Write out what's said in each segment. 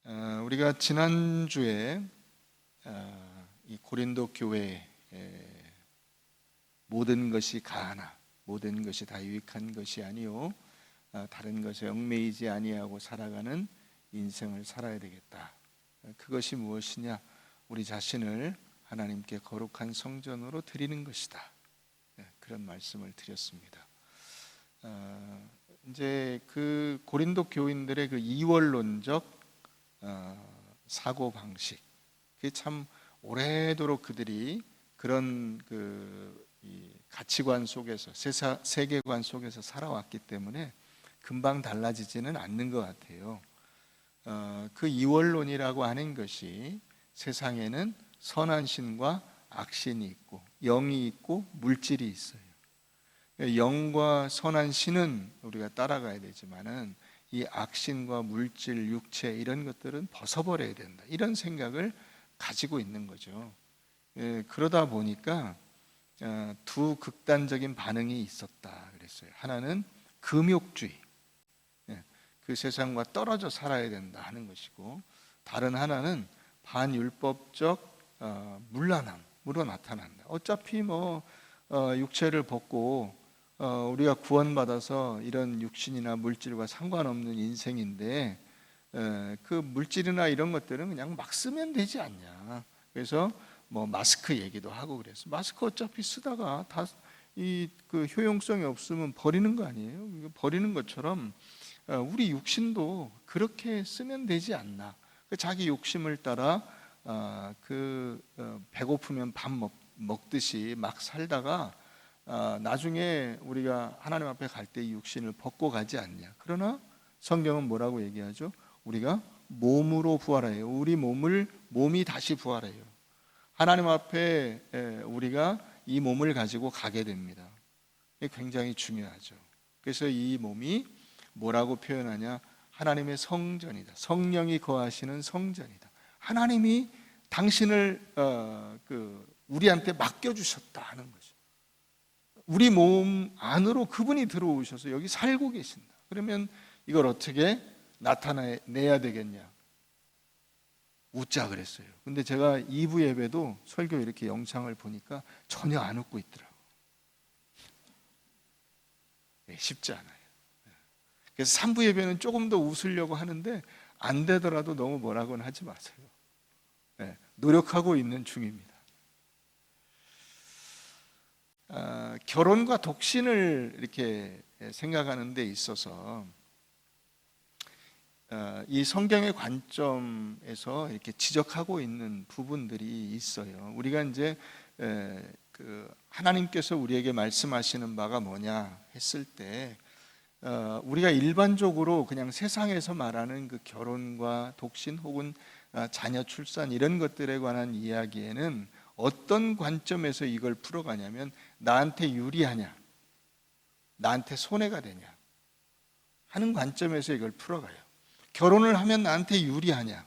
우리가 지난주에 이 고린도 교회에 모든 것이 가하나 모든 것이 다 유익한 것이 아니요 다른 것에 얽매이지 아니하고 살아가는 인생을 살아야 되겠다. 그것이 무엇이냐? 우리 자신을 하나님께 거룩한 성전으로 드리는 것이다. 그런 말씀을 드렸습니다. 이제 그 고린도 교인들의 그 이원론적 사고 방식, 그게 참 오래도록 그들이 그런 이 가치관 속에서 세계관 속에서 살아왔기 때문에 금방 달라지지는 않는 것 같아요. 그 이원론이라고 하는 것이 세상에는 선한 신과 악신이 있고 영이 있고 물질이 있어요. 영과 선한 신은 우리가 따라가야 되지만은 이 악신과 물질, 육체 이런 것들은 벗어버려야 된다. 이런 생각을 가지고 있는 거죠. 그러다 보니까 두 극단적인 반응이 있었다 그랬어요. 하나는 금욕주의, 그 세상과 떨어져 살아야 된다 하는 것이고, 다른 하나는 반율법적 문란함으로 나타난다. 어차피 육체를 벗고 우리가 구원받아서 이런 육신이나 물질과 상관없는 인생인데 그 물질이나 이런 것들은 그냥 막 쓰면 되지 않냐. 그래서 마스크 얘기도 하고 그래서 마스크 어차피 쓰다가 다 그 효용성이 없으면 버리는 거 아니에요? 버리는 것처럼 우리 육신도 그렇게 쓰면 되지 않나. 자기 욕심을 따라 배고프면 밥 먹듯이 막 살다가 나중에 우리가 하나님 앞에 갈 때 이 육신을 벗고 가지 않냐. 그러나 성경은 뭐라고 얘기하죠? 우리가 몸으로 부활해요. 우리 몸이 다시 부활해요. 하나님 앞에 우리가 이 몸을 가지고 가게 됩니다. 이게 굉장히 중요하죠. 그래서 이 몸이 뭐라고 표현하냐? 하나님의 성전이다. 성령이 거하시는 성전이다. 하나님이 당신을 우리한테 맡겨주셨다 하는 거죠. 우리 몸 안으로 그분이 들어오셔서 여기 살고 계신다. 그러면 이걸 어떻게 나타내야 되겠냐? 웃자 그랬어요. 근데 제가 2부 예배도 설교 이렇게 영상을 보니까 전혀 안 웃고 있더라고요. 쉽지 않아요. 그래서 3부 예배는 조금 더 웃으려고 하는데 안 되더라도 너무 뭐라고는 하지 마세요. 노력하고 있는 중입니다. 결혼과 독신을 이렇게 생각하는 데 있어서 이 성경의 관점에서 이렇게 지적하고 있는 부분들이 있어요. 우리가 이제 하나님께서 우리에게 말씀하시는 바가 뭐냐 했을 때 우리가 일반적으로 그냥 세상에서 말하는 그 결혼과 독신 혹은 자녀 출산 이런 것들에 관한 이야기에는 어떤 관점에서 이걸 풀어가냐면 나한테 유리하냐, 나한테 손해가 되냐 하는 관점에서 이걸 풀어가요. 결혼을 하면 나한테 유리하냐,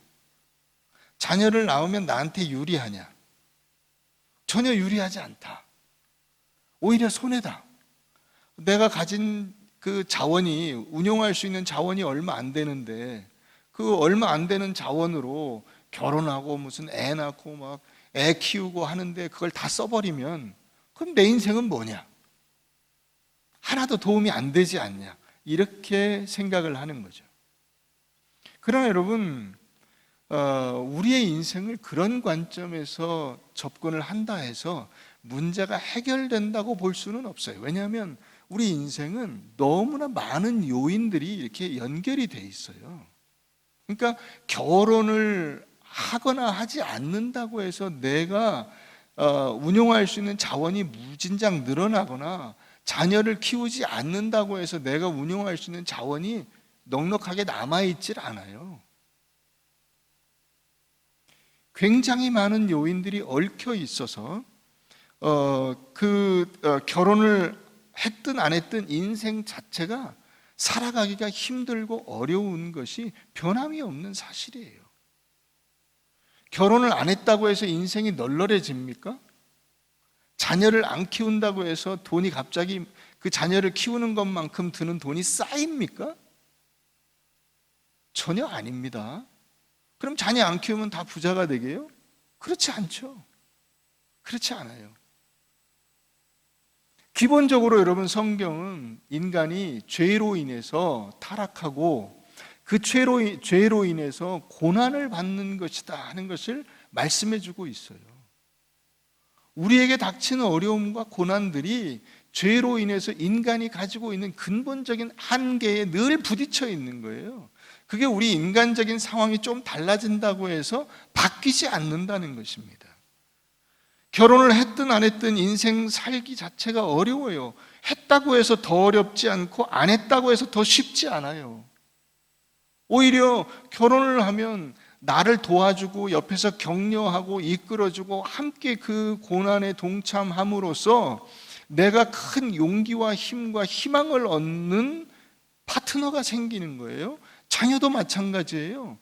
자녀를 낳으면 나한테 유리하냐? 전혀 유리하지 않다. 오히려 손해다. 내가 가진 그 자원이, 운용할 수 있는 자원이 얼마 안 되는데 그 얼마 안 되는 자원으로 결혼하고 무슨 애 낳고 막 애 키우고 하는데 그걸 다 써버리면 그럼 내 인생은 뭐냐? 하나도 도움이 안 되지 않냐? 이렇게 생각을 하는 거죠. 그러나 여러분, 우리의 인생을 그런 관점에서 접근을 한다 해서 문제가 해결된다고 볼 수는 없어요. 왜냐하면 우리 인생은 너무나 많은 요인들이 이렇게 연결이 돼 있어요. 그러니까 결혼을 하거나 하지 않는다고 해서 내가 운용할 수 있는 자원이 무진장 늘어나거나 자녀를 키우지 않는다고 해서 내가 운용할 수 있는 자원이 넉넉하게 남아있질 않아요. 굉장히 많은 요인들이 얽혀 있어서 결혼을 했든 안 했든 인생 자체가 살아가기가 힘들고 어려운 것이 변함이 없는 사실이에요. 결혼을 안 했다고 해서 인생이 널널해집니까? 자녀를 안 키운다고 해서 돈이 갑자기 그 자녀를 키우는 것만큼 드는 돈이 쌓입니까? 전혀 아닙니다. 그럼 자녀 안 키우면 다 부자가 되게요? 그렇지 않죠. 그렇지 않아요. 기본적으로 여러분, 성경은 인간이 죄로 인해서 타락하고 그 죄로 인해서 고난을 받는 것이다 하는 것을 말씀해 주고 있어요. 우리에게 닥치는 어려움과 고난들이 죄로 인해서 인간이 가지고 있는 근본적인 한계에 늘 부딪혀 있는 거예요. 그게 우리 인간적인 상황이 좀 달라진다고 해서 바뀌지 않는다는 것입니다. 결혼을 했든 안 했든 인생 살기 자체가 어려워요. 했다고 해서 더 어렵지 않고 안 했다고 해서 더 쉽지 않아요. 오히려 결혼을 하면 나를 도와주고 옆에서 격려하고 이끌어주고 함께 그 고난에 동참함으로써 내가 큰 용기와 힘과 희망을 얻는 파트너가 생기는 거예요. 자녀도 마찬가지예요.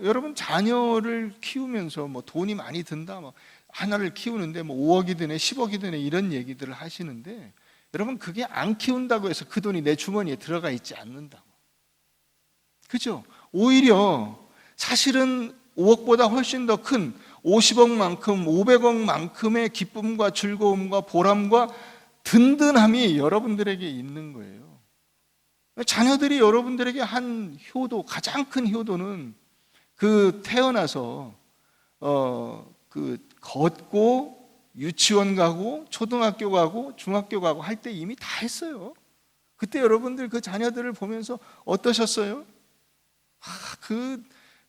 여러분, 자녀를 키우면서 뭐 돈이 많이 든다, 뭐 하나를 키우는데 뭐 5억이 드네, 10억이 드네, 이런 얘기들을 하시는데, 여러분, 그게 안 키운다고 해서 그 돈이 내 주머니에 들어가 있지 않는다고. 그죠? 오히려 사실은 5억보다 훨씬 더 큰 50억만큼, 500억만큼의 기쁨과 즐거움과 보람과 든든함이 여러분들에게 있는 거예요. 자녀들이 여러분들에게 한 효도, 가장 큰 효도는 그 태어나서 그 걷고 유치원 가고 초등학교 가고 중학교 가고 할 때 이미 다 했어요. 그때 여러분들 그 자녀들을 보면서 어떠셨어요?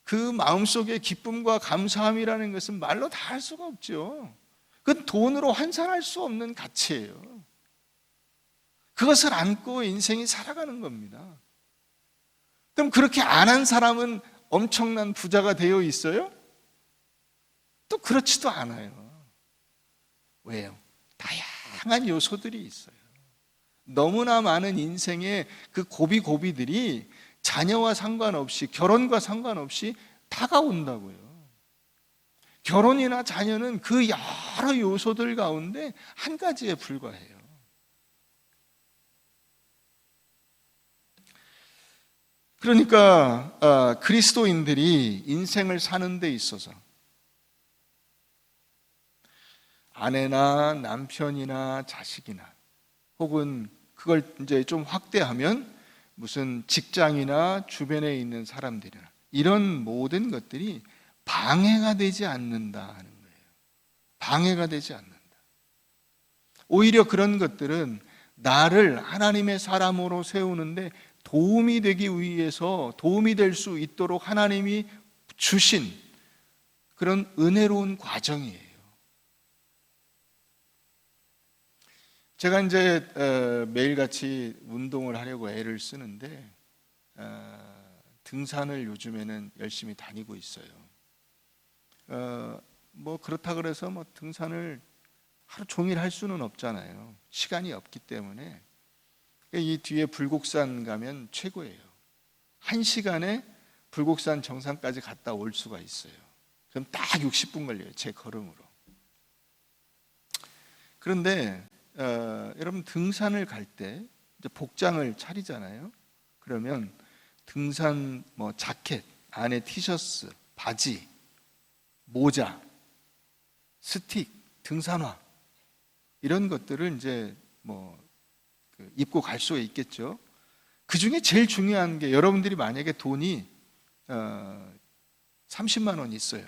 그 마음속의 기쁨과 감사함이라는 것은 말로 다 할 수가 없죠. 그건 돈으로 환산할 수 없는 가치예요. 그것을 안고 인생이 살아가는 겁니다. 그럼 그렇게 안 한 사람은 엄청난 부자가 되어 있어요? 또 그렇지도 않아요. 왜요? 다양한 요소들이 있어요. 너무나 많은 인생의 그 고비고비들이 자녀와 상관없이, 결혼과 상관없이 다가온다고요. 결혼이나 자녀는 그 여러 요소들 가운데 한 가지에 불과해요. 그러니까 그리스도인들이 인생을 사는 데 있어서 아내나 남편이나 자식이나, 혹은 그걸 이제 좀 확대하면 무슨 직장이나 주변에 있는 사람들이나, 이런 모든 것들이 방해가 되지 않는다 하는 거예요. 방해가 되지 않는다. 오히려 그런 것들은 나를 하나님의 사람으로 세우는데 도움이 되기 위해서, 도움이 될 수 있도록 하나님이 주신 그런 은혜로운 과정이에요. 제가 이제 매일같이 운동을 하려고 애를 쓰는데 등산을 요즘에는 열심히 다니고 있어요. 뭐 그렇다 그래서 뭐 등산을 하루 종일 할 수는 없잖아요. 시간이 없기 때문에. 이 뒤에 불곡산 가면 최고예요. 1시간에 불곡산 정상까지 갔다 올 수가 있어요. 그럼 딱 60분 걸려요, 제 걸음으로. 그런데 여러분, 등산을 갈 때 이제 복장을 차리잖아요. 그러면 등산 뭐 자켓, 안에 티셔츠, 바지, 모자, 스틱, 등산화, 이런 것들을 이제 뭐 입고 갈 수가 있겠죠. 그 중에 제일 중요한 게, 여러분들이 만약에 돈이 30만 원 있어요.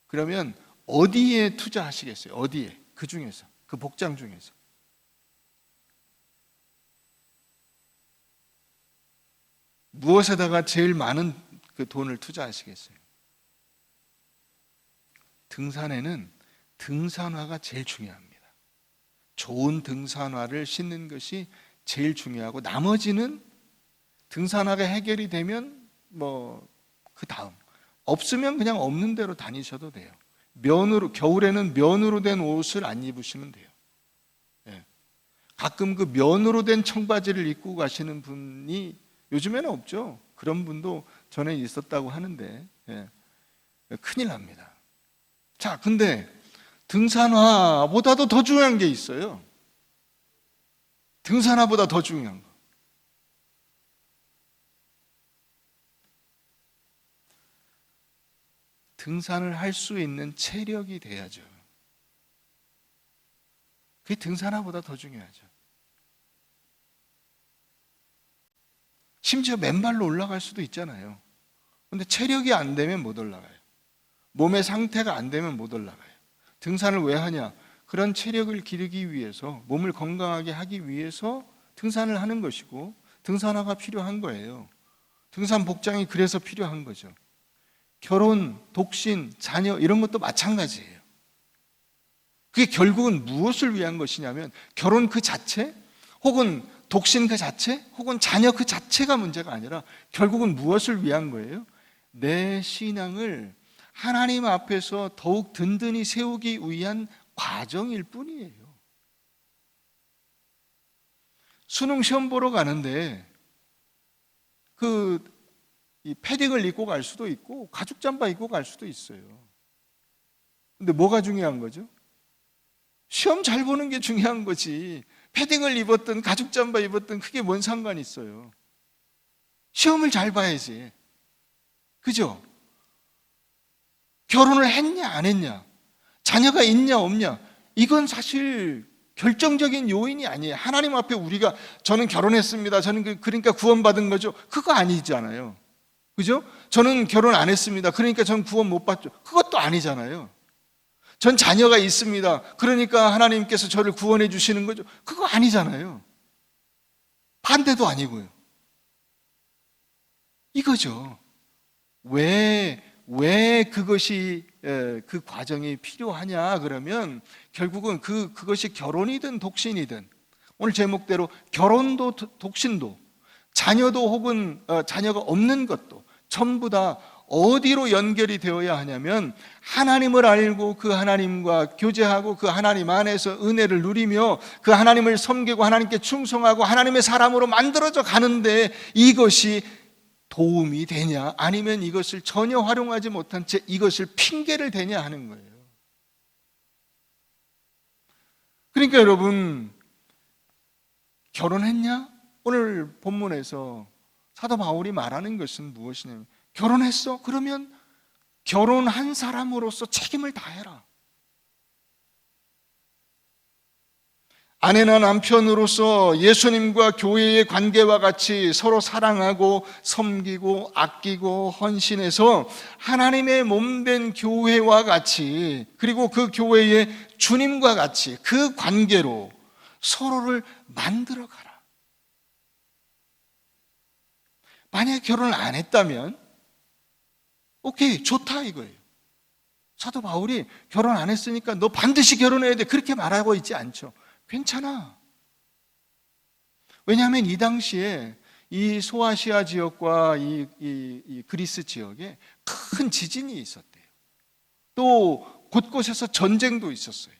그러면 어디에 투자하시겠어요? 어디에? 그 중에서, 그 복장 중에서. 무엇에다가 제일 많은 그 돈을 투자하시겠어요? 등산에는 등산화가 제일 중요합니다. 좋은 등산화를 신는 것이 제일 중요하고, 나머지는 등산화가 해결이 되면 뭐 그 다음, 없으면 그냥 없는 대로 다니셔도 돼요. 면으로, 겨울에는 면으로 된 옷을 안 입으시면 돼요. 예. 가끔 그 면으로 된 청바지를 입고 가시는 분이 요즘에는 없죠. 그런 분도 전에 있었다고 하는데, 예. 큰일 납니다. 자, 근데 등산화보다도 더 중요한 게 있어요. 등산화보다 더 중요한 거. 등산을 할 수 있는 체력이 돼야죠. 그게 등산화보다 더 중요하죠. 심지어 맨발로 올라갈 수도 있잖아요. 근데 체력이 안 되면 못 올라가요. 몸의 상태가 안 되면 못 올라가요. 등산을 왜 하냐? 그런 체력을 기르기 위해서, 몸을 건강하게 하기 위해서 등산을 하는 것이고, 등산화가 필요한 거예요. 등산 복장이 그래서 필요한 거죠. 결혼, 독신, 자녀 이런 것도 마찬가지예요. 그게 결국은 무엇을 위한 것이냐면, 결혼 그 자체, 혹은 독신 그 자체, 혹은 자녀 그 자체가 문제가 아니라 결국은 무엇을 위한 거예요? 내 신앙을 하나님 앞에서 더욱 든든히 세우기 위한 과정일 뿐이에요. 수능 시험 보러 가는데 이 패딩을 입고 갈 수도 있고 가죽 잠바 입고 갈 수도 있어요. 근데 뭐가 중요한 거죠? 시험 잘 보는 게 중요한 거지. 패딩을 입었든 가죽 잠바 입었든 그게 뭔 상관이 있어요. 시험을 잘 봐야지. 그죠? 결혼을 했냐 안 했냐, 자녀가 있냐 없냐, 이건 사실 결정적인 요인이 아니에요. 하나님 앞에 우리가 저는 결혼했습니다, 저는 그러니까 구원받은 거죠, 그거 아니잖아요. 그죠? 저는 결혼 안 했습니다, 그러니까 저는 구원 못 받죠, 그것도 아니잖아요. 전 자녀가 있습니다, 그러니까 하나님께서 저를 구원해 주시는 거죠, 그거 아니잖아요. 반대도 아니고요. 이거죠. 왜 그것이 그 과정이 필요하냐 그러면 결국은 그것이 결혼이든 독신이든, 오늘 제목대로 결혼도 독신도 자녀도 혹은 자녀가 없는 것도 전부 다 어디로 연결이 되어야 하냐면, 하나님을 알고 그 하나님과 교제하고 그 하나님 안에서 은혜를 누리며 그 하나님을 섬기고 하나님께 충성하고 하나님의 사람으로 만들어져 가는데 이것이 도움이 되냐, 아니면 이것을 전혀 활용하지 못한 채 이것을 핑계를 대냐 하는 거예요. 그러니까 여러분, 결혼했냐? 오늘 본문에서 사도 바울이 말하는 것은 무엇이냐면, 결혼했어? 그러면 결혼한 사람으로서 책임을 다해라. 아내나 남편으로서 예수님과 교회의 관계와 같이 서로 사랑하고 섬기고 아끼고 헌신해서 하나님의 몸된 교회와 같이, 그리고 그 교회의 주님과 같이 그 관계로 서로를 만들어 가라. 만약에 결혼을 안 했다면 오케이, 좋다 이거예요. 사도 바울이 결혼 안 했으니까 너 반드시 결혼해야 돼 그렇게 말하고 있지 않죠. 괜찮아. 왜냐하면 이 당시에 이 소아시아 지역과 이 그리스 지역에 큰 지진이 있었대요. 또 곳곳에서 전쟁도 있었어요.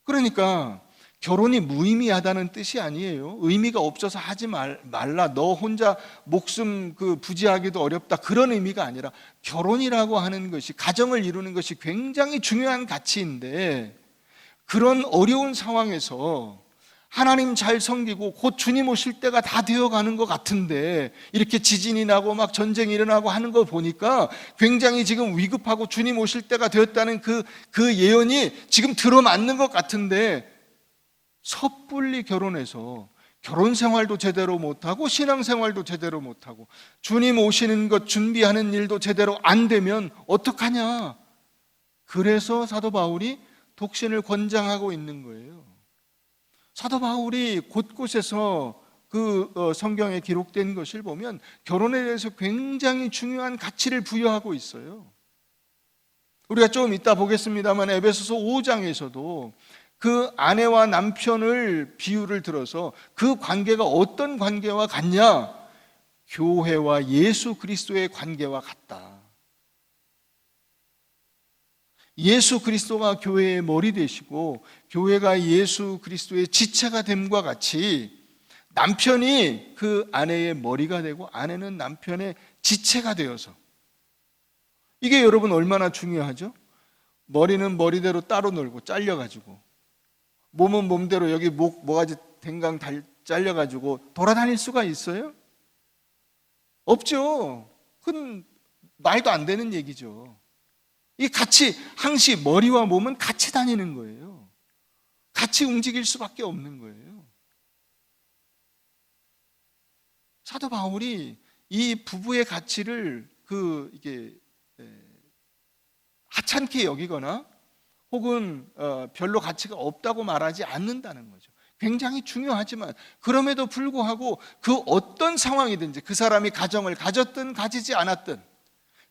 그러니까 결혼이 무의미하다는 뜻이 아니에요. 의미가 없어서 하지 말라, 너 혼자 목숨 부지하기도 어렵다, 그런 의미가 아니라, 결혼이라고 하는 것이, 가정을 이루는 것이 굉장히 중요한 가치인데, 그런 어려운 상황에서 하나님 잘 섬기고 곧 주님 오실 때가 다 되어가는 것 같은데, 이렇게 지진이 나고 막 전쟁이 일어나고 하는 거 보니까 굉장히 지금 위급하고 주님 오실 때가 되었다는 그 예언이 지금 들어맞는 것 같은데, 섣불리 결혼해서 결혼 생활도 제대로 못하고 신앙 생활도 제대로 못하고 주님 오시는 것 준비하는 일도 제대로 안 되면 어떡하냐. 그래서 사도 바울이 독신을 권장하고 있는 거예요. 사도 바울이 곳곳에서 성경에 기록된 것을 보면 결혼에 대해서 굉장히 중요한 가치를 부여하고 있어요. 우리가 좀 이따 보겠습니다만 에베소서 5장에서도 그 아내와 남편을 비유를 들어서 그 관계가 어떤 관계와 같냐? 교회와 예수 그리스도의 관계와 같다. 예수 그리스도가 교회의 머리 되시고 교회가 예수 그리스도의 지체가 됨과 같이 남편이 그 아내의 머리가 되고 아내는 남편의 지체가 되어서, 이게 여러분 얼마나 중요하죠? 머리는 머리대로 따로 놀고 잘려가지고, 몸은 몸대로 여기 모가지 댕강 잘려가지고 돌아다닐 수가 있어요? 없죠. 그건 말도 안 되는 얘기죠. 이 같이 항시 머리와 몸은 같이 다니는 거예요. 같이 움직일 수밖에 없는 거예요. 사도 바울이 이 부부의 가치를 이게 하찮게 여기거나 혹은 별로 가치가 없다고 말하지 않는다는 거죠. 굉장히 중요하지만 그럼에도 불구하고 그 어떤 상황이든지 그 사람이 가정을 가졌든 가지지 않았든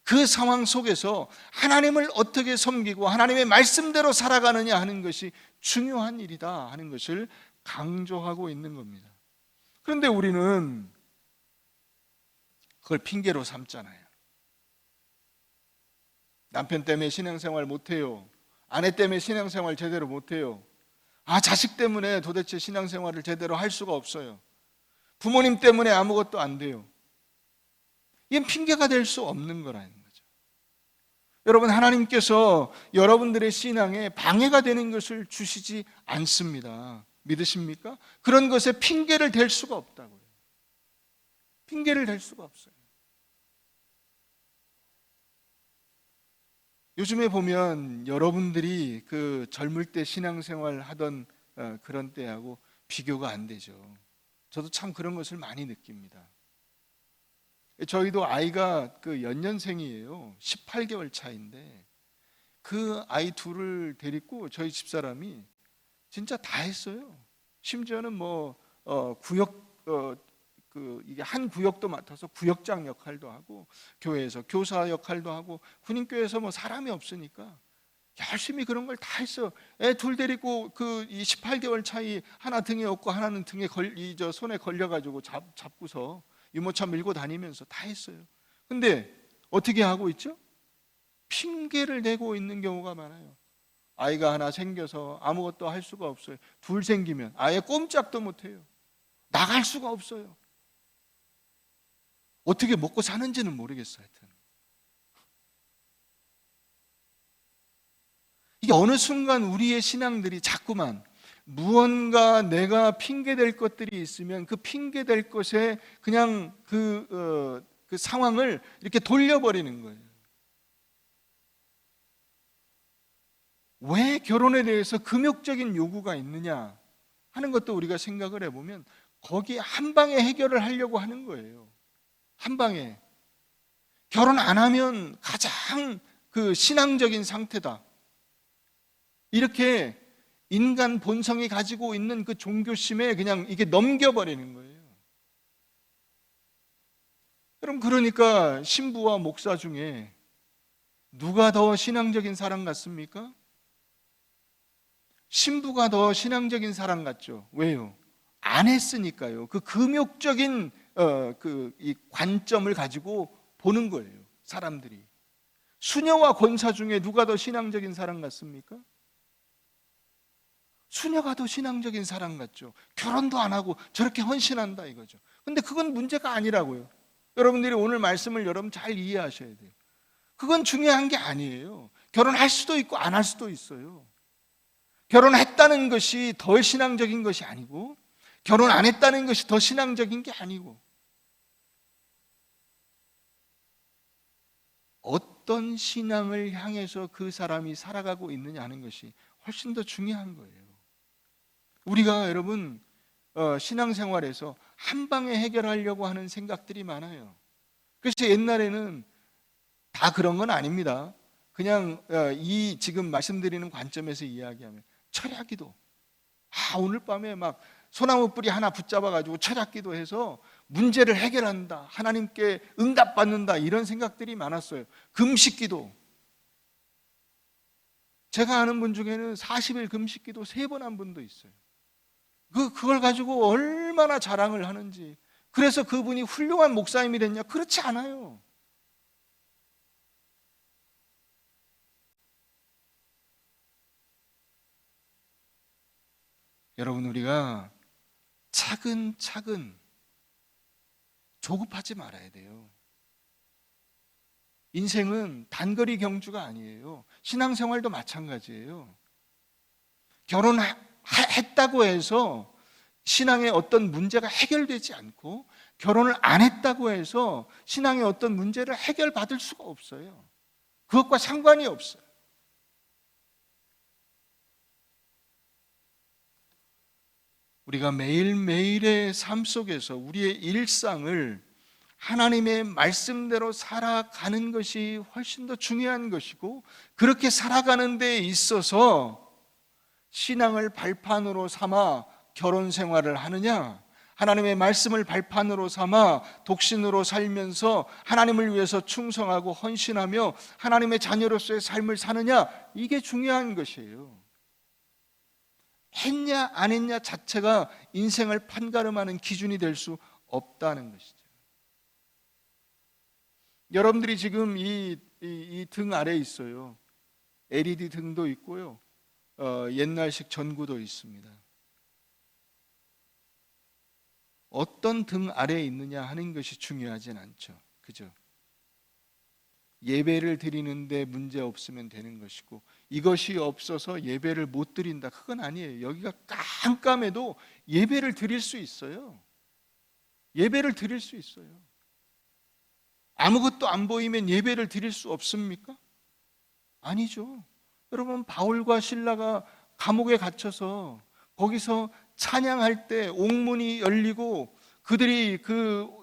그 상황 속에서 하나님을 어떻게 섬기고 하나님의 말씀대로 살아가느냐 하는 것이 중요한 일이다 하는 것을 강조하고 있는 겁니다. 그런데 우리는 그걸 핑계로 삼잖아요. 남편 때문에 신앙생활 못해요. 아내 때문에 신앙생활 제대로 못해요. 자식 때문에 도대체 신앙생활을 제대로 할 수가 없어요. 부모님 때문에 아무것도 안 돼요. 이건 핑계가 될 수 없는 거라는 거죠. 여러분, 하나님께서 여러분들의 신앙에 방해가 되는 것을 주시지 않습니다. 믿으십니까? 그런 것에 핑계를 댈 수가 없다고요. 핑계를 댈 수가 없어요. 요즘에 보면 여러분들이 그 젊을 때 신앙생활 하던 그런 때하고 비교가 안 되죠. 저도 참 그런 것을 많이 느낍니다. 저희도 아이가 그 연년생이에요. 18개월 차인데 그 아이 둘을 데리고 저희 집사람이 진짜 다 했어요. 심지어는 구역 이게 한 구역도 맡아서 구역장 역할도 하고 교회에서 교사 역할도 하고 군인교회에서 사람이 없으니까 열심히 그런 걸 다 했어요. 애 둘 데리고 이 18개월 차이 하나 등에 업고 하나는 등에 손에 걸려가지고 잡고서 유모차 밀고 다니면서 다 했어요. 근데 어떻게 하고 있죠? 핑계를 대고 있는 경우가 많아요. 아이가 하나 생겨서 아무것도 할 수가 없어요. 둘 생기면 아예 꼼짝도 못해요. 나갈 수가 없어요. 어떻게 먹고 사는지는 모르겠어요. 하여튼 이게 어느 순간 우리의 신앙들이 자꾸만 무언가 내가 핑계댈 것들이 있으면 그 핑계댈 것에 그냥 그 상황을 이렇게 돌려버리는 거예요. 왜 결혼에 대해서 금욕적인 요구가 있느냐 하는 것도 우리가 생각을 해보면 거기에 한 방에 해결을 하려고 하는 거예요. 한 방에. 결혼 안 하면 가장 신앙적인 상태다. 이렇게 인간 본성이 가지고 있는 그 종교심에 그냥 이게 넘겨버리는 거예요. 여러분, 그러니까 신부와 목사 중에 누가 더 신앙적인 사람 같습니까? 신부가 더 신앙적인 사람 같죠. 왜요? 안 했으니까요. 그 금욕적인 이 관점을 가지고 보는 거예요. 사람들이. 수녀와 권사 중에 누가 더 신앙적인 사람 같습니까? 수녀가 더 신앙적인 사람 같죠. 결혼도 안 하고 저렇게 헌신한다 이거죠. 근데 그건 문제가 아니라고요. 여러분들이 오늘 말씀을 여러분 잘 이해하셔야 돼요. 그건 중요한 게 아니에요. 결혼할 수도 있고 안 할 수도 있어요. 결혼했다는 것이 더 신앙적인 것이 아니고 결혼 안 했다는 것이 더 신앙적인 게 아니고 어떤 신앙을 향해서 그 사람이 살아가고 있느냐 하는 것이 훨씬 더 중요한 거예요. 우리가 여러분 신앙생활에서 한 방에 해결하려고 하는 생각들이 많아요. 그래서 옛날에는 다 그런 건 아닙니다. 그냥 이 지금 말씀드리는 관점에서 이야기하면 철야기도 오늘 밤에 막 소나무 뿌리 하나 붙잡아가지고 철야기도 해서 문제를 해결한다, 하나님께 응답받는다 이런 생각들이 많았어요. 금식기도. 제가 아는 분 중에는 40일 금식기도 3번 한 분도 있어요. 그걸 가지고 얼마나 자랑을 하는지. 그래서 그분이 훌륭한 목사님이 됐냐? 그렇지 않아요. 여러분, 우리가 차근차근 조급하지 말아야 돼요. 인생은 단거리 경주가 아니에요. 신앙생활도 마찬가지예요. 결혼했다고 해서 신앙의 어떤 문제가 해결되지 않고 결혼을 안 했다고 해서 신앙의 어떤 문제를 해결받을 수가 없어요. 그것과 상관이 없어요. 우리가 매일매일의 삶 속에서 우리의 일상을 하나님의 말씀대로 살아가는 것이 훨씬 더 중요한 것이고, 그렇게 살아가는 데 있어서 신앙을 발판으로 삼아 결혼 생활을 하느냐, 하나님의 말씀을 발판으로 삼아 독신으로 살면서 하나님을 위해서 충성하고 헌신하며 하나님의 자녀로서의 삶을 사느냐, 이게 중요한 것이에요. 했냐 안 했냐 자체가 인생을 판가름하는 기준이 될 수 없다는 것이죠. 여러분들이 지금 이 등 아래에 있어요. LED 등도 있고요, 옛날식 전구도 있습니다. 어떤 등 아래에 있느냐 하는 것이 중요하진 않죠. 그죠? 예배를 드리는데 문제 없으면 되는 것이고, 이것이 없어서 예배를 못 드린다, 그건 아니에요. 여기가 깜깜해도 예배를 드릴 수 있어요. 예배를 드릴 수 있어요. 아무것도 안 보이면 예배를 드릴 수 없습니까? 아니죠. 여러분, 바울과 실라가 감옥에 갇혀서 거기서 찬양할 때 옥문이 열리고 그들이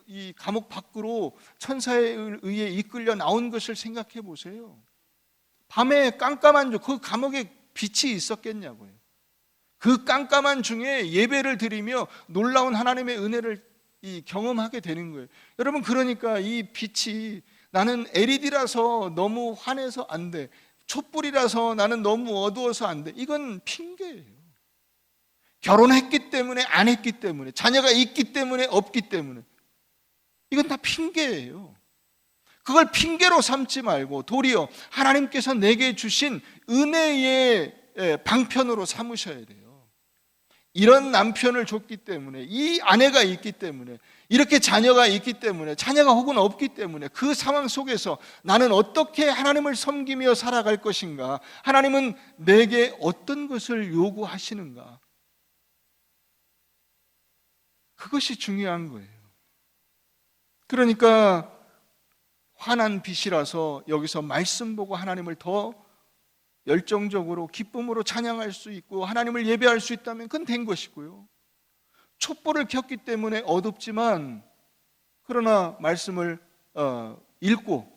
이 감옥 밖으로 천사에 의해 이끌려 나온 것을 생각해 보세요. 밤에 깜깜한 그 감옥에 빛이 있었겠냐고요. 그 깜깜한 중에 예배를 드리며 놀라운 하나님의 은혜를 경험하게 되는 거예요. 여러분, 그러니까 이 빛이, 나는 LED라서 너무 환해서 안 돼, 촛불이라서 나는 너무 어두워서 안 돼, 이건 핑계예요. 결혼했기 때문에, 안 했기 때문에, 자녀가 있기 때문에, 없기 때문에, 이건 다 핑계예요. 그걸 핑계로 삼지 말고 도리어 하나님께서 내게 주신 은혜의 방편으로 삼으셔야 돼요. 이런 남편을 줬기 때문에, 이 아내가 있기 때문에, 이렇게 자녀가 있기 때문에, 자녀가 혹은 없기 때문에 그 상황 속에서 나는 어떻게 하나님을 섬기며 살아갈 것인가, 하나님은 내게 어떤 것을 요구하시는가, 그것이 중요한 거예요. 그러니까 환한 빛이라서 여기서 말씀 보고 하나님을 더 열정적으로 기쁨으로 찬양할 수 있고 하나님을 예배할 수 있다면 그건 된 것이고요, 촛불을 켰기 때문에 어둡지만 그러나 말씀을 읽고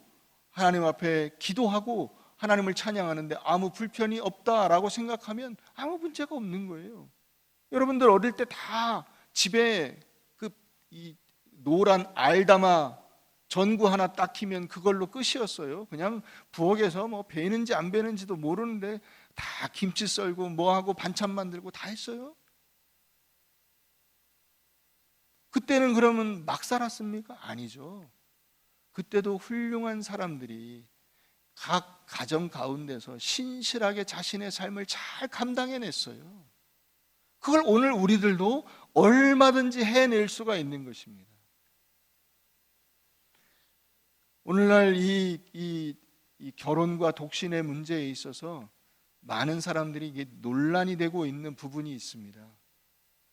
하나님 앞에 기도하고 하나님을 찬양하는데 아무 불편이 없다라고 생각하면 아무 문제가 없는 거예요. 여러분들 어릴 때 다 집에 이 노란 알다마 전구 하나 딱 키면 그걸로 끝이었어요. 그냥 부엌에서 뭐 배는지 안 배는지도 모르는데 다 김치 썰고 뭐하고 반찬 만들고 다 했어요. 그때는 그러면 막 살았습니까? 아니죠. 그때도 훌륭한 사람들이 각 가정 가운데서 신실하게 자신의 삶을 잘 감당해냈어요. 그걸 오늘 우리들도 얼마든지 해낼 수가 있는 것입니다. 오늘날 이 결혼과 독신의 문제에 있어서 많은 사람들이 이게 논란이 되고 있는 부분이 있습니다.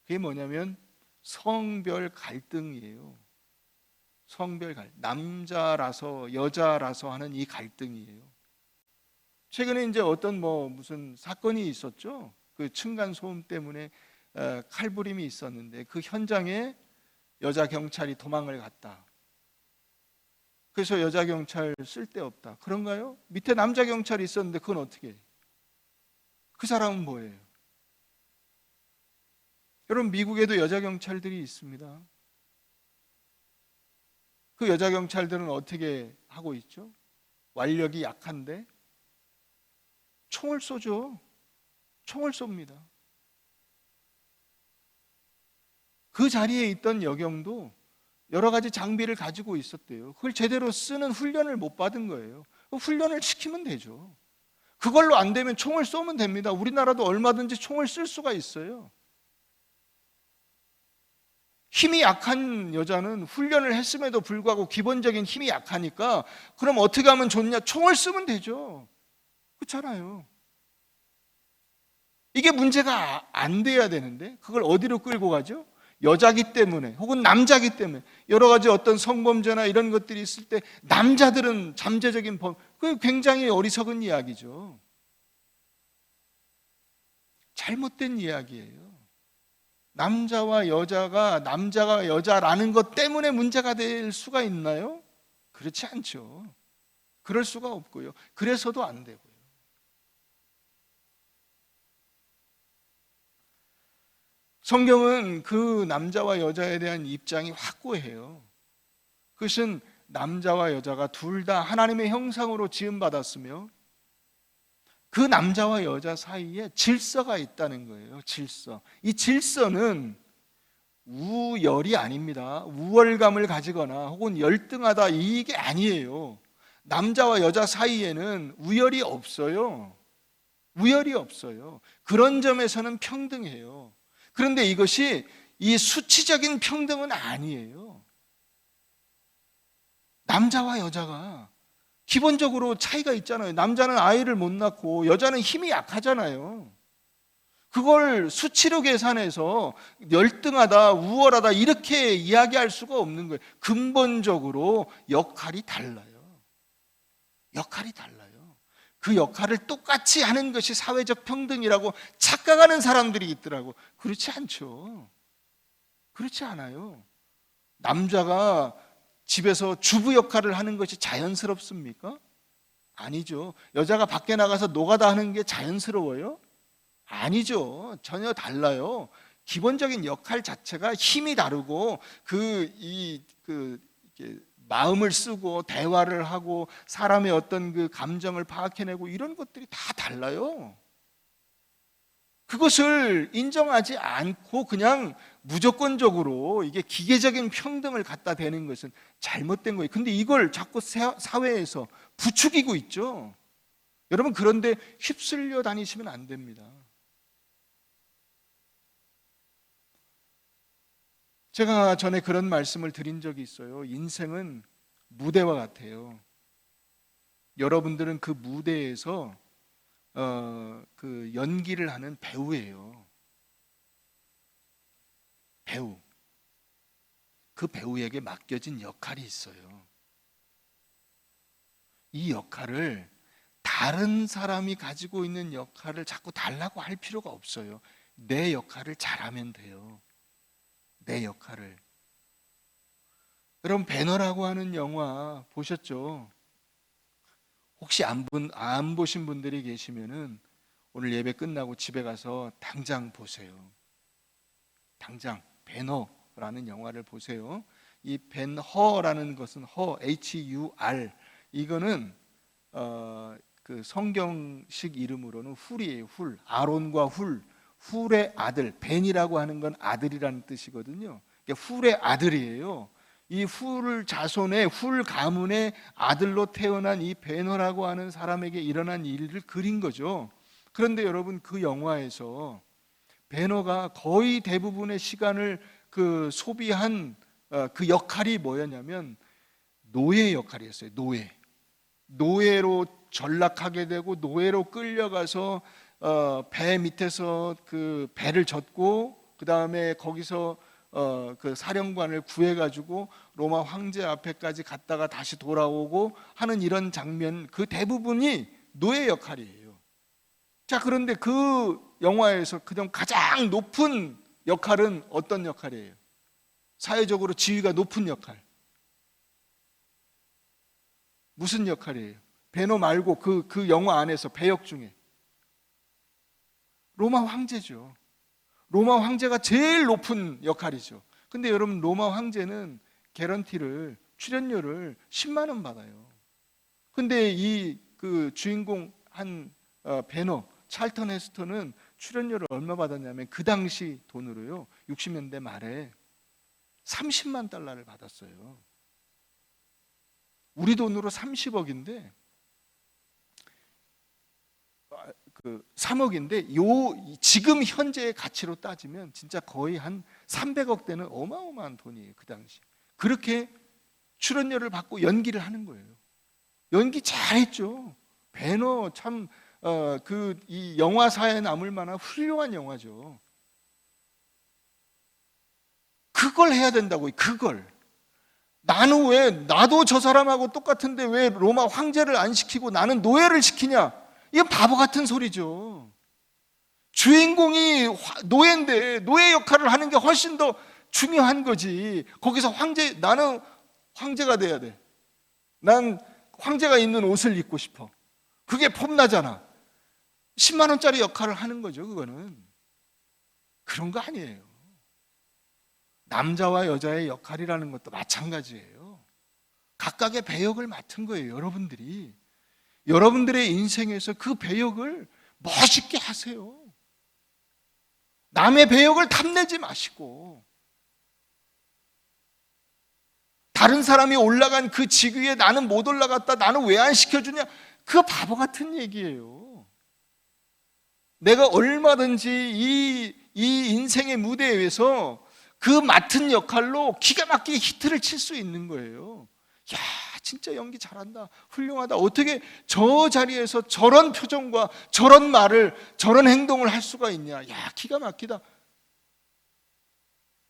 그게 뭐냐면 성별 갈등이에요. 성별 갈등, 남자라서 여자라서 하는 이 갈등이에요. 최근에 이제 어떤 무슨 사건이 있었죠. 그 층간 소음 때문에 칼부림이 있었는데 그 현장에 여자 경찰이 도망을 갔다. 그래서 여자 경찰 쓸데없다, 그런가요? 밑에 남자 경찰이 있었는데 그건 어떻게 해요? 그 사람은 뭐예요? 여러분, 미국에도 여자 경찰들이 있습니다. 그 여자 경찰들은 어떻게 하고 있죠? 완력이 약한데 총을 쏘죠. 총을 쏩니다. 그 자리에 있던 여경도 여러 가지 장비를 가지고 있었대요. 그걸 제대로 쓰는 훈련을 못 받은 거예요. 훈련을 시키면 되죠. 그걸로 안 되면 총을 쏘면 됩니다. 우리나라도 얼마든지 총을 쓸 수가 있어요. 힘이 약한 여자는 훈련을 했음에도 불구하고 기본적인 힘이 약하니까 그럼 어떻게 하면 좋냐? 총을 쓰면 되죠. 그렇잖아요. 이게 문제가 안 돼야 되는데 그걸 어디로 끌고 가죠? 여자기 때문에 혹은 남자기 때문에 여러 가지 어떤 성범죄나 이런 것들이 있을 때 남자들은 잠재적인 그게 굉장히 어리석은 이야기죠. 잘못된 이야기예요. 남자가 여자라는 것 때문에 문제가 될 수가 있나요? 그렇지 않죠. 그럴 수가 없고요. 그래서도 안 되고요. 성경은 그 남자와 여자에 대한 입장이 확고해요. 그것은 남자와 여자가 둘 다 하나님의 형상으로 지음받았으며 그 남자와 여자 사이에 질서가 있다는 거예요. 질서. 이 질서는 우열이 아닙니다. 우월감을 가지거나 혹은 열등하다 이게 아니에요. 남자와 여자 사이에는 우열이 없어요. 우열이 없어요. 그런 점에서는 평등해요. 그런데 이것이 이 수치적인 평등은 아니에요. 남자와 여자가 기본적으로 차이가 있잖아요. 남자는 아이를 못 낳고 여자는 힘이 약하잖아요. 그걸 수치로 계산해서 열등하다, 우월하다 이렇게 이야기할 수가 없는 거예요. 근본적으로 역할이 달라요. 역할이 달라요. 그 역할을 똑같이 하는 것이 사회적 평등이라고 착각하는 사람들이 있더라고. 그렇지 않죠. 그렇지 않아요. 남자가 집에서 주부 역할을 하는 것이 자연스럽습니까? 아니죠. 여자가 밖에 나가서 노가다 하는 게 자연스러워요? 아니죠. 전혀 달라요. 기본적인 역할 자체가 힘이 다르고 이렇게 마음을 쓰고 대화를 하고 사람의 어떤 그 감정을 파악해내고 이런 것들이 다 달라요. 그것을 인정하지 않고 그냥 무조건적으로 이게 기계적인 평등을 갖다 대는 것은 잘못된 거예요. 근데 이걸 자꾸 사회에서 부추기고 있죠. 여러분, 그런데 휩쓸려 다니시면 안 됩니다. 제가 전에 그런 말씀을 드린 적이 있어요. 인생은 무대와 같아요. 여러분들은 그 무대에서 그 연기를 하는 배우예요. 배우. 그 배우에게 맡겨진 역할이 있어요. 이 역할을 다른 사람이 가지고 있는 역할을 자꾸 달라고 할 필요가 없어요. 내 역할을 잘하면 돼요. 내 역할을. 여러분, 배너라고 하는 영화 보셨죠? 혹시 안 보신 분들이 계시면은 오늘 예배 끝나고 집에 가서 당장 보세요. 당장 배너라는 영화를 보세요. 이 벤허라는 것은 HUR, 이거는 그 성경식 이름으로는 훌이에요. 훌. 아론과 훌의 아들. 벤이라고 하는 건 아들이라는 뜻이거든요. 훌의 아들이에요. 이 훌 자손의 훌 가문의 아들로 태어난 이 베너라고 하는 사람에게 일어난 일을 그린 거죠. 그런데 여러분, 그 영화에서 베너가 거의 대부분의 시간을 그 소비한 그 역할이 뭐였냐면 노예 역할이었어요. 노예로 전락하게 되고 노예로 끌려가서 배 밑에서 그 배를 젓고 그 다음에 거기서 그 사령관을 구해가지고 로마 황제 앞에까지 갔다가 다시 돌아오고 하는 이런 장면, 그 대부분이 노예 역할이에요. 자, 그런데 그 영화에서 그냥 가장 높은 역할은 어떤 역할이에요? 사회적으로 지위가 높은 역할. 무슨 역할이에요? 베너 말고 그 영화 안에서 배역 중에 로마 황제죠. 로마 황제가 제일 높은 역할이죠. 근데 여러분, 로마 황제는 출연료를 10만 원 받아요. 근데 이 그 주인공 한 베너, 찰턴 헤스턴은 출연료를 얼마 받았냐면 그 당시 돈으로요, 60년대 말에 30만 달러를 받았어요. 우리 돈으로 30억인데 그 3억인데 지금 현재의 가치로 따지면 진짜 거의 한 300억 되는 어마어마한 돈이에요. 그 당시. 그렇게 출연료를 받고 연기를 하는 거예요. 연기 잘했죠. 배너 참 이 영화사에 남을 만한 훌륭한 영화죠. 그걸 해야 된다고요. 그걸. 나도 저 사람하고 똑같은데 왜 로마 황제를 안 시키고 나는 노예를 시키냐? 이건 바보 같은 소리죠. 주인공이 노예인데 노예 역할을 하는 게 훨씬 더 중요한 거지. 거기서 나는 황제가 돼야 돼. 난 황제가 입는 옷을 입고 싶어. 그게 폼나잖아. 10만 원짜리 역할을 하는 거죠. 그거는 그런 거 아니에요. 남자와 여자의 역할이라는 것도 마찬가지예요. 각각의 배역을 맡은 거예요. 여러분들의 인생에서 그 배역을 멋있게 하세요. 남의 배역을 탐내지 마시고, 다른 사람이 올라간 그 직위에 나는 못 올라갔다, 나는 왜 안 시켜주냐, 그 바보 같은 얘기예요. 내가 얼마든지 이 인생의 무대에서 그 맡은 역할로 기가 막히게 히트를 칠 수 있는 거예요. 야, 진짜 연기 잘한다, 훌륭하다, 어떻게 저 자리에서 저런 표정과 저런 말을, 저런 행동을 할 수가 있냐, 야, 기가 막히다.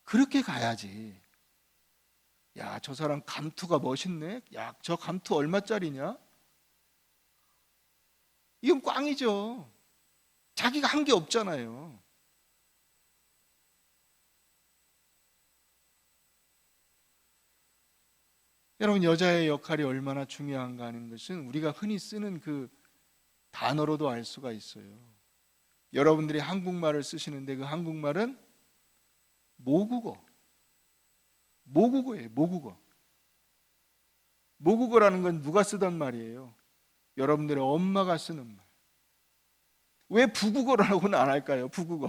그렇게 가야지. 야, 저 사람 감투가 멋있네, 야, 저 감투 얼마짜리냐, 이건 꽝이죠. 자기가 한 게 없잖아요. 여러분, 여자의 역할이 얼마나 중요한가 하는 것은 우리가 흔히 쓰는 그 단어로도 알 수가 있어요. 여러분들이 한국말을 쓰시는데 그 한국말은 모국어예요. 모국어라는 건 누가 쓰던 말이에요? 여러분들의 엄마가 쓰는 말. 왜 부국어라고는 안 할까요? 부국어.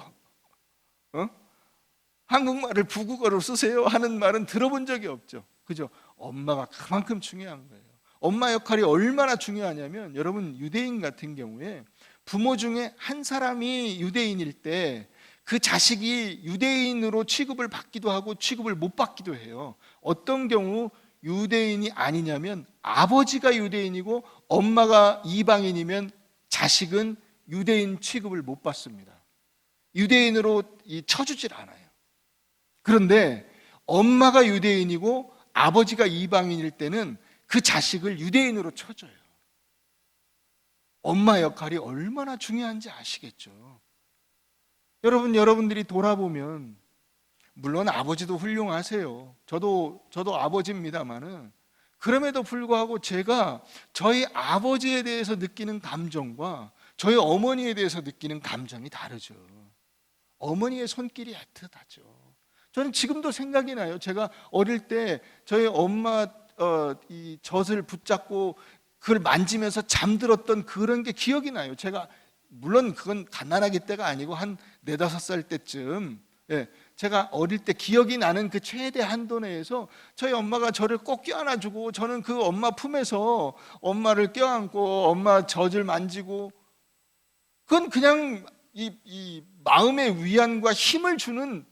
한국말을 부국어로 쓰세요 하는 말은 들어본 적이 없죠. 그죠? 엄마가 그만큼 중요한 거예요. 엄마 역할이 얼마나 중요하냐면, 여러분, 유대인 같은 경우에 부모 중에 한 사람이 유대인일 때 그 자식이 유대인으로 취급을 받기도 하고 취급을 못 받기도 해요. 어떤 경우 유대인이 아니냐면, 아버지가 유대인이고 엄마가 이방인이면 자식은 유대인 취급을 못 받습니다. 유대인으로 쳐주질 않아요. 그런데 엄마가 유대인이고 아버지가 이방인일 때는 그 자식을 유대인으로 쳐줘요. 엄마 역할이 얼마나 중요한지 아시겠죠? 여러분들이 돌아보면, 물론 아버지도 훌륭하세요. 저도 아버지입니다만은, 그럼에도 불구하고 제가 저희 아버지에 대해서 느끼는 감정과 저희 어머니에 대해서 느끼는 감정이 다르죠. 어머니의 손길이 애틋하죠. 저는 지금도 생각이 나요. 제가 어릴 때 저희 엄마 이 젖을 붙잡고 그걸 만지면서 잠들었던 그런 게 기억이 나요. 제가, 물론 그건 갓난아기 때가 아니고 한 4-5살 때쯤, 제가 어릴 때 기억이 나는 그 최대 한도 내에서 저희 엄마가 저를 꼭 껴안아주고, 저는 그 엄마 품에서 엄마를 껴안고 엄마 젖을 만지고, 그건 그냥 이 마음의 위안과 힘을 주는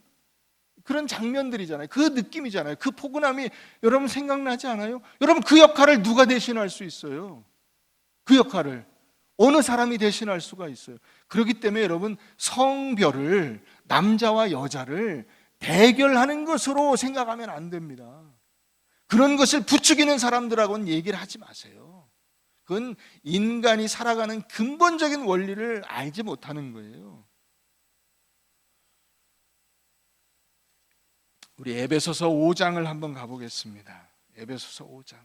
그런 장면들이잖아요. 그 느낌이잖아요. 그 포근함이 여러분 생각나지 않아요? 여러분, 그 역할을 누가 대신할 수 있어요? 그 역할을 어느 사람이 대신할 수가 있어요? 그렇기 때문에 여러분, 성별을, 남자와 여자를 대결하는 것으로 생각하면 안 됩니다. 그런 것을 부추기는 사람들하고는 얘기를 하지 마세요. 그건 인간이 살아가는 근본적인 원리를 알지 못하는 거예요. 우리 에베소서 5장을 한번 가보겠습니다. 에베소서 5장.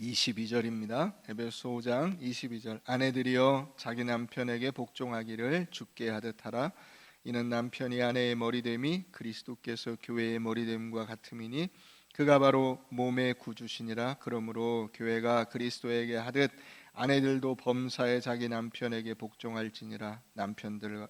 22절입니다. 에베소 5장 22절. 아내들이여 자기 남편에게 복종하기를 주께 하듯 하라. 이는 남편이 아내의 머리됨이 그리스도께서 교회의 머리됨과 같음이니 그가 바로 몸의 구주시니라. 그러므로 교회가 그리스도에게 하듯 아내들도 범사에 자기 남편에게 복종할지니라. 남편들아,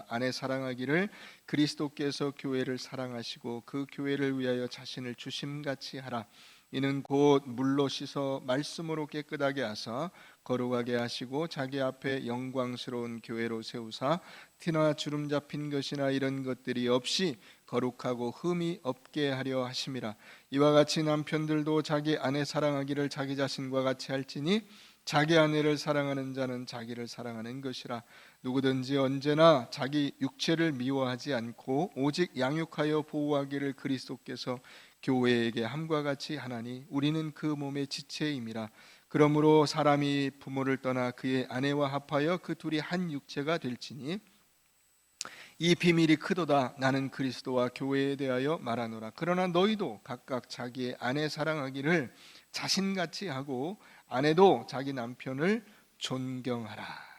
아내 사랑하기를 그리스도께서 교회를 사랑하시고 그 교회를 위하여 자신을 주심같이 하라. 이는 곧 물로 씻어 말씀으로 깨끗하게 하사 거룩하게 하시고 자기 앞에 영광스러운 교회로 세우사 티나 주름 잡힌 것이나 이런 것들이 없이 거룩하고 흠이 없게 하려 하심이라. 이와 같이 남편들도 자기 아내 사랑하기를 자기 자신과 같이 할지니 자기 아내를 사랑하는 자는 자기를 사랑하는 것이라. 누구든지 언제나 자기 육체를 미워하지 않고 오직 양육하여 보호하기를 그리스도께서 교회에게 함과 같이 하나니 우리는 그 몸의 지체임이라. 그러므로 사람이 부모를 떠나 그의 아내와 합하여 그 둘이 한 육체가 될지니 이 비밀이 크도다. 나는 그리스도와 교회에 대하여 말하노라. 그러나 너희도 각각 자기의 아내 사랑하기를 자신같이 하고 아내도 자기 남편을 존경하라.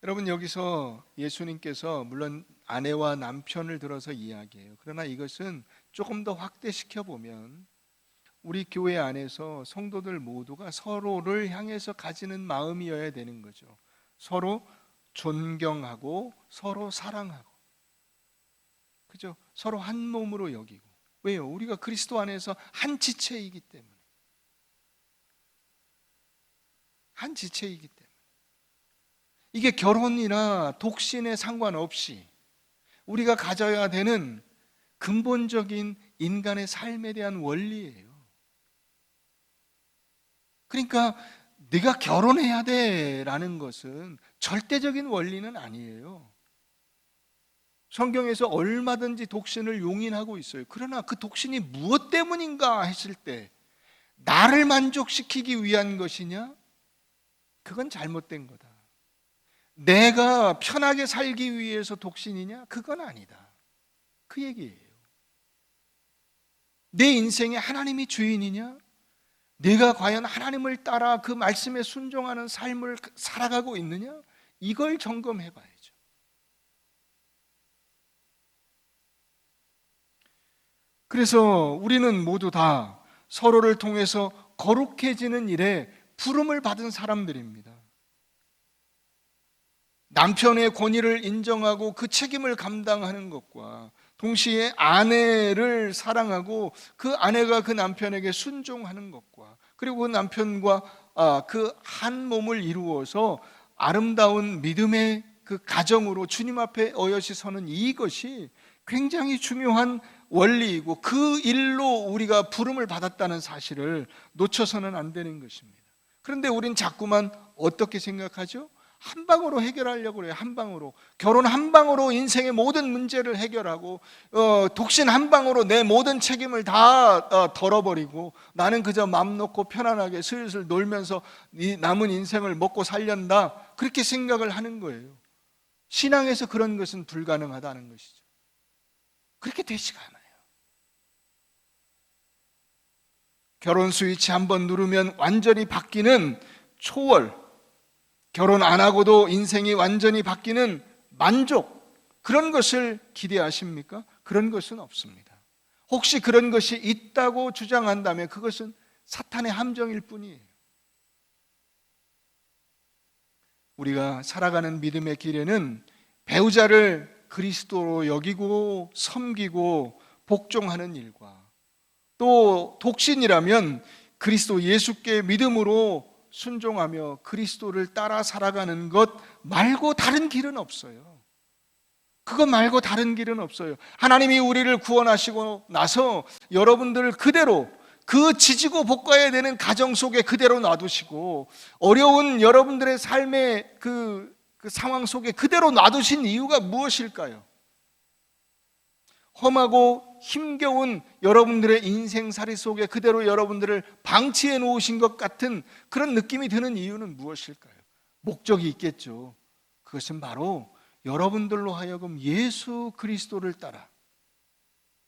여러분, 여기서 예수님께서 물론 아내와 남편을 들어서 이야기해요. 그러나 이것은 조금 더 확대시켜 보면 우리 교회 안에서 성도들 모두가 서로를 향해서 가지는 마음이어야 되는 거죠. 서로 존경하고 서로 사랑하고, 그죠? 서로 한 몸으로 여기고. 왜요? 우리가 그리스도 안에서 한 지체이기 때문에. 한 지체이기 때문에. 이게 결혼이나 독신에 상관없이 우리가 가져야 되는 근본적인 인간의 삶에 대한 원리예요. 그러니까 네가 결혼해야 돼라는 것은 절대적인 원리는 아니에요. 성경에서 얼마든지 독신을 용인하고 있어요. 그러나 그 독신이 무엇 때문인가 했을 때 나를 만족시키기 위한 것이냐? 그건 잘못된 거다. 내가 편하게 살기 위해서 독신이냐? 그건 아니다. 그 얘기예요. 내 인생에 하나님이 주인이냐? 내가 과연 하나님을 따라 그 말씀에 순종하는 삶을 살아가고 있느냐? 이걸 점검해 봐야죠. 그래서 우리는 모두 다 서로를 통해서 거룩해지는 일에 부름을 받은 사람들입니다. 남편의 권위를 인정하고 그 책임을 감당하는 것과 동시에 아내를 사랑하고 그 아내가 그 남편에게 순종하는 것과 그리고 그 남편과 그 한 몸을 이루어서 아름다운 믿음의 그 가정으로 주님 앞에 어여시 서는 이것이 굉장히 중요한 원리이고 그 일로 우리가 부름을 받았다는 사실을 놓쳐서는 안 되는 것입니다. 그런데 우린 자꾸만 어떻게 생각하죠? 한 방으로 해결하려고 그래요. 한 방으로. 결혼 한 방으로 인생의 모든 문제를 해결하고 독신 한 방으로 내 모든 책임을 다 덜어버리고 나는 그저 맘 놓고 편안하게 슬슬 놀면서 이 남은 인생을 먹고 살련다, 그렇게 생각을 하는 거예요. 신앙에서 그런 것은 불가능하다는 것이죠. 그렇게 되지가 않아요. 결혼 스위치 한번 누르면 완전히 바뀌는 초월, 결혼 안 하고도 인생이 완전히 바뀌는 만족, 그런 것을 기대하십니까? 그런 것은 없습니다. 혹시 그런 것이 있다고 주장한다면 그것은 사탄의 함정일 뿐이에요. 우리가 살아가는 믿음의 길에는 배우자를 그리스도로 여기고 섬기고 복종하는 일과 또 독신이라면 그리스도 예수께 믿음으로 순종하며 그리스도를 따라 살아가는 것 말고 다른 길은 없어요. 그것 말고 다른 길은 없어요. 하나님이 우리를 구원하시고 나서 여러분들을 그대로 그 지지고 볶아야 되는 가정 속에 그대로 놔두시고 어려운 여러분들의 삶의 그 상황 속에 그대로 놔두신 이유가 무엇일까요? 험하고 힘겨운 여러분들의 인생살이 속에 그대로 여러분들을 방치해 놓으신 것 같은 그런 느낌이 드는 이유는 무엇일까요? 목적이 있겠죠. 그것은 바로 여러분들로 하여금 예수 그리스도를 따라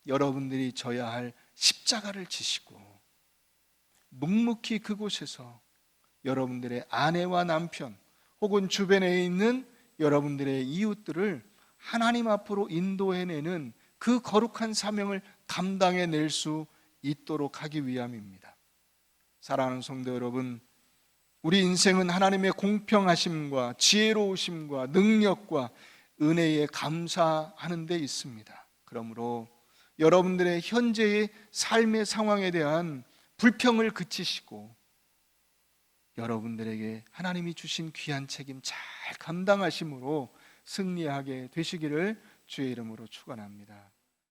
여러분들이 져야 할 십자가를 지시고 묵묵히 그곳에서 여러분들의 아내와 남편 혹은 주변에 있는 여러분들의 이웃들을 하나님 앞으로 인도해내는 그 거룩한 사명을 감당해낼 수 있도록 하기 위함입니다. 사랑하는 성도 여러분, 우리 인생은 하나님의 공평하심과 지혜로우심과 능력과 은혜에 감사하는 데 있습니다. 그러므로 여러분들의 현재의 삶의 상황에 대한 불평을 그치시고 여러분들에게 하나님이 주신 귀한 책임 잘 감당하심으로 승리하게 되시기를 주의 이름으로 축원합니다.